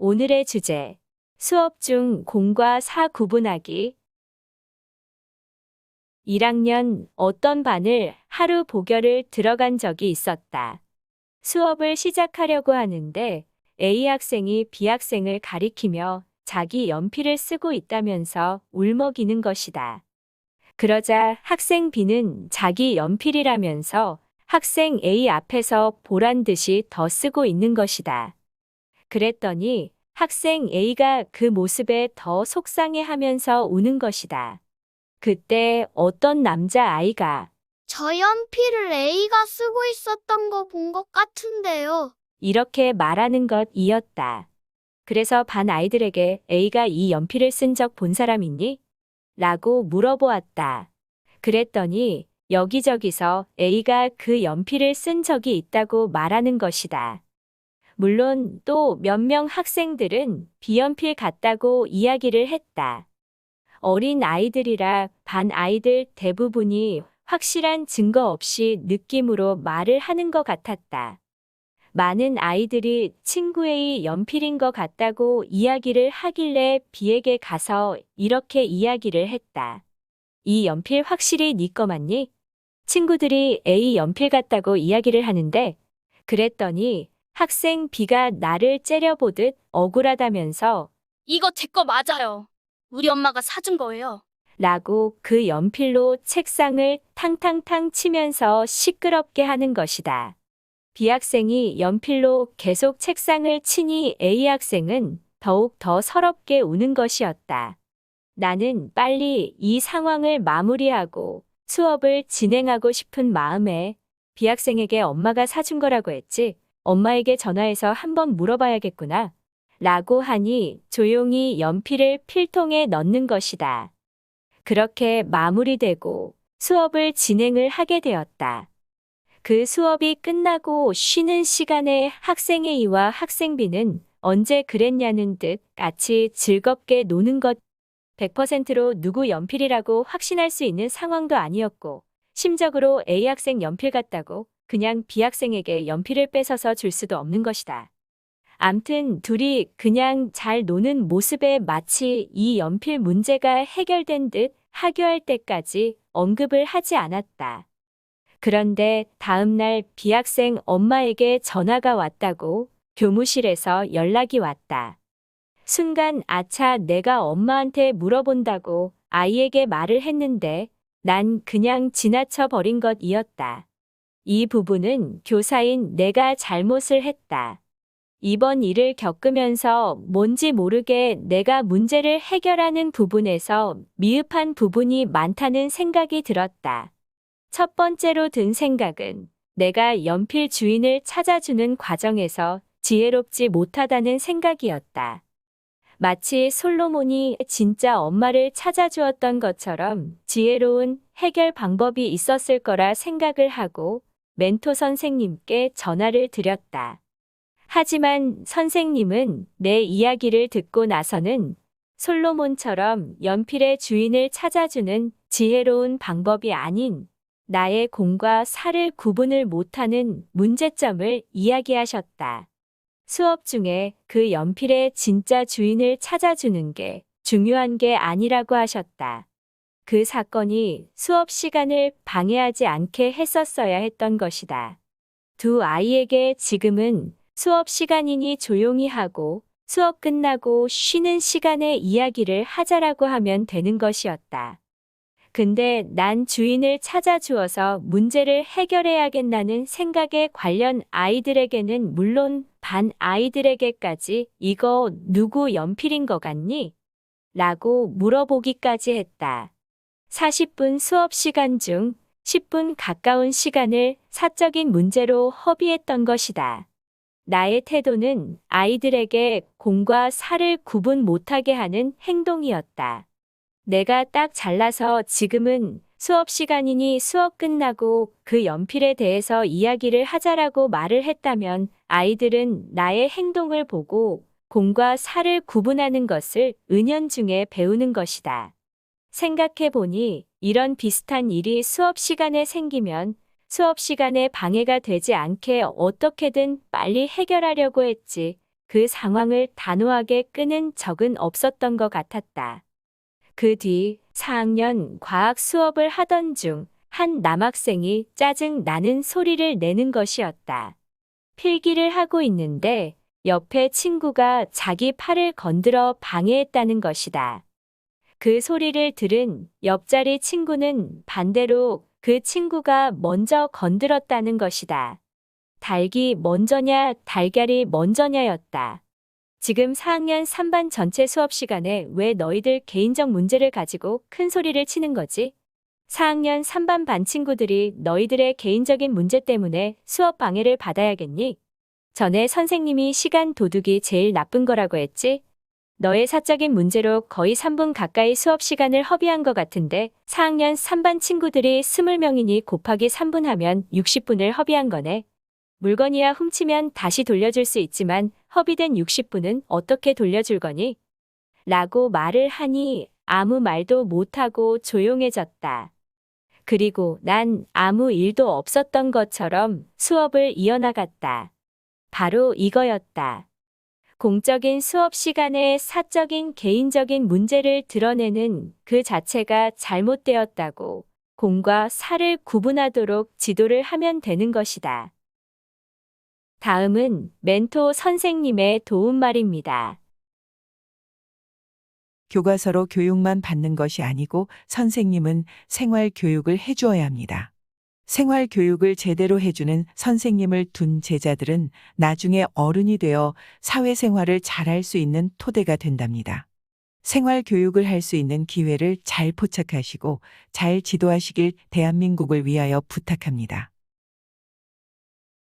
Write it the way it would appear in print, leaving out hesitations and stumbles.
오늘의 주제. 수업 중 공과 사 구분하기. 1학년 어떤 반을 하루 보결을 들어간 적이 있었다. 수업을 시작하려고 하는데 A 학생이 B 학생을 가리키며 자기 연필을 쓰고 있다면서 울먹이는 것이다. 그러자 학생 B는 자기 연필이라면서 학생 A 앞에서 보란 듯이 더 쓰고 있는 것이다. 그랬더니 학생 A가 그 모습에 더 속상해하면서 우는 것이다. 그때 어떤 남자아이가 저 연필을 A가 쓰고 있었던 거 본 것 같은데요. 이렇게 말하는 것이었다. 그래서 반 아이들에게 A가 이 연필을 쓴 적 본 사람 있니? 라고 물어보았다. 그랬더니 여기저기서 A가 그 연필을 쓴 적이 있다고 말하는 것이다. 물론 또 몇 명 학생들은 B연필 같다고 이야기를 했다. 어린 아이들이라 반 아이들 대부분이 확실한 증거 없이 느낌으로 말을 하는 것 같았다. 많은 아이들이 친구의 연필인 것 같다고 이야기를 하길래 B에게 가서 이렇게 이야기를 했다. 이 연필 확실히 네 거 맞니? 친구들이 A 연필 같다고 이야기를 하는데 그랬더니 학생 B가 나를 째려보듯 억울하다면서 이거 제 거 맞아요. 우리 엄마가 사준 거예요. 라고 그 연필로 책상을 탕탕탕 치면서 시끄럽게 하는 것이다. B 학생이 연필로 계속 책상을 치니 A 학생은 더욱 더 서럽게 우는 것이었다. 나는 빨리 이 상황을 마무리하고 수업을 진행하고 싶은 마음에 B 학생에게 엄마가 사준 거라고 했지. 엄마에게 전화해서 한번 물어봐야겠구나. 라고 하니 조용히 연필을 필통에 넣는 것이다. 그렇게 마무리되고 수업을 진행을 하게 되었다. 그 수업이 끝나고 쉬는 시간에 학생 A와 학생 B는 언제 그랬냐는 듯 같이 즐겁게 노는 것 100%로 누구 연필이라고 확신할 수 있는 상황도 아니었고 심적으로 A 학생 연필 같다고 그냥 B 학생에게 연필을 뺏어서 줄 수도 없는 것이다. 암튼 둘이 그냥 잘 노는 모습에 마치 이 연필 문제가 해결된 듯 하교할 때까지 언급을 하지 않았다. 그런데 다음날 B 학생 엄마에게 전화가 왔다고 교무실에서 연락이 왔다. 순간 아차 내가 엄마한테 물어본다고 아이에게 말을 했는데 난 그냥 지나쳐 버린 것이었다. 이 부분은 교사인 내가 잘못을 했다. 이번 일을 겪으면서 뭔지 모르게 내가 문제를 해결하는 부분에서 미흡한 부분이 많다는 생각이 들었다. 첫 번째로 든 생각은 내가 연필 주인을 찾아주는 과정에서 지혜롭지 못하다는 생각이었다. 마치 솔로몬이 진짜 엄마를 찾아주었던 것처럼 지혜로운 해결 방법이 있었을 거라 생각을 하고 멘토 선생님께 전화를 드렸다. 하지만 선생님은 내 이야기를 듣고 나서는 솔로몬처럼 연필의 주인을 찾아주는 지혜로운 방법이 아닌 나의 공과 사를 구분을 못하는 문제점을 이야기하셨다. 수업 중에 그 연필의 진짜 주인을 찾아주는 게 중요한 게 아니라고 하셨다. 그 사건이 수업 시간을 방해하지 않게 했었어야 했던 것이다. 두 아이에게 지금은 수업 시간이니 조용히 하고 수업 끝나고 쉬는 시간에 이야기를 하자라고 하면 되는 것이었다. 근데 난 주인을 찾아주어서 문제를 해결해야겠다는 생각에 관련 아이들에게는 물론 반 아이들에게까지 이거 누구 연필인 것 같니? 라고 물어보기까지 했다. 40분 수업 시간 중 10분 가까운 시간을 사적인 문제로 허비했던 것이다. 나의 태도는 아이들에게 공과 사를 구분 못하게 하는 행동이었다. 내가 딱 잘라서 지금은 수업 시간이니 수업 끝나고 그 연필에 대해서 이야기를 하자라고 말을 했다면 아이들은 나의 행동을 보고 공과 사를 구분하는 것을 은연중에 배우는 것이다. 생각해 보니 이런 비슷한 일이 수업 시간에 생기면 수업 시간에 방해가 되지 않게 어떻게든 빨리 해결하려고 했지. 그 상황을 단호하게 끄는 적은 없었던 것 같았다. 그 뒤 4학년 과학 수업을 하던 중 한 남학생이 짜증 나는 소리를 내는 것이었다. 필기를 하고 있는데 옆에 친구가 자기 팔을 건드려 방해했다는 것이다. 그 소리를 들은 옆자리 친구는 반대로 그 친구가 먼저 건드렸다는 것이다. 닭이 먼저냐, 달걀이 먼저냐였다. 지금 4학년 3반 전체 수업 시간에 왜 너희들 개인적 문제를 가지고 큰 소리를 치는 거지? 4학년 3반 반 친구들이 너희들의 개인적인 문제 때문에 수업 방해를 받아야겠니? 전에 선생님이 시간 도둑이 제일 나쁜 거라고 했지? 너의 사적인 문제로 거의 3분 가까이 수업 시간을 허비한 것 같은데 4학년 3반 친구들이 20명이니 곱하기 3분 하면 60분을 허비한 거네. 물건이야 훔치면 다시 돌려줄 수 있지만 허비된 60분은 어떻게 돌려줄 거니? 라고 말을 하니 아무 말도 못하고 조용해졌다. 그리고 난 아무 일도 없었던 것처럼 수업을 이어나갔다. 바로 이거였다. 공적인 수업 시간에 사적인 개인적인 문제를 드러내는 그 자체가 잘못되었다고 공과 사를 구분하도록 지도를 하면 되는 것이다. 다음은 멘토 선생님의 도움말입니다. 교과서로 교육만 받는 것이 아니고 선생님은 생활 교육을 해주어야 합니다. 생활 교육을 제대로 해주는 선생님을 둔 제자들은 나중에 어른이 되어 사회생활을 잘할 수 있는 토대가 된답니다. 생활 교육을 할 수 있는 기회를 잘 포착하시고 잘 지도하시길 대한민국을 위하여 부탁합니다.